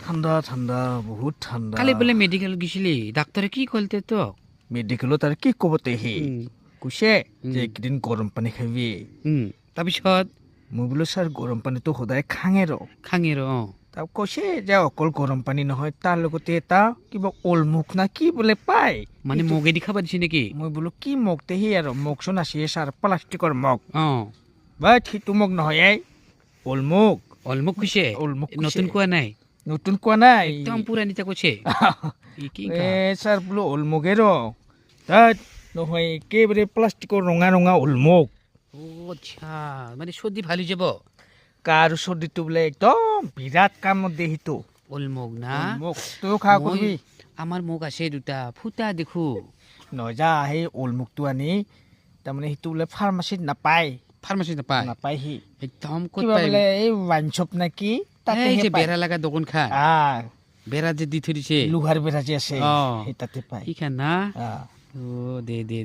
ঠাণ্ডা ঠাণ্ডা বহুত ঠাণ্ডা কালি বোলে মেডিকেল গেছিলি ডাক্তৰে কি কলতে তো মেডিকেলত আৰু কি ক'ব তেহি কৈছে যে এইকেইদিন গৰম পানী খাবি তাৰপিছত মই বোলো ছাৰ গৰম পানীটো সদায় খাঙে খাঙে ৰ তাক কৈছে যে অকল গৰম পানী নহয় তাৰ লগতে এটা কিবা ওলমুখ না কি বোলে পায় মানে মগেদি খাব দিছে নেকি মই বোলো কি মগ তেহি আৰু মগচোন আছে ছাৰ প্লাষ্টিকৰ মগ অ বাট সেইটো মগ নহয় এই ওলমুখ অলমুক কৈছে অলমুক কৈছে। নতুন কোৱা নাই নতুন কোৱা নাই একদম পুৰানিতা কৈছে কি ছাৰ বোলো ওলমুগে তাত নহয় একেবাৰে প্লাষ্টিকৰ ৰঙা ৰঙা ওলমুখ ও আচ্ছা মানে সৰ্দি ভালো যাব কাৰ চৰ্দিটো বোলে একদম বিৰাট কামত দিয়ে সেইটো অলমুক না ওলমুখ তইও খা কৰিবি আমার মুখ আছে দুটা ফুটা দেখো নহয় যা সেই ওলমুখটো আনি তাৰমানে সেইটো বোলে ফাৰ্মাচীত নাপায় ফাৰ্মাসি নাপায় নাপায় সি একদম কত কিবা পাই বোলে এই ওৱাইন শ্বপ নে কি এই যে তাতে বেড়া লাগা দোকান খা বেড়া যে দি থৈ দিছে লোহাৰ বেৰা যে আছে অ। সেই তাতে পায় কি খান না আহ ও দে দে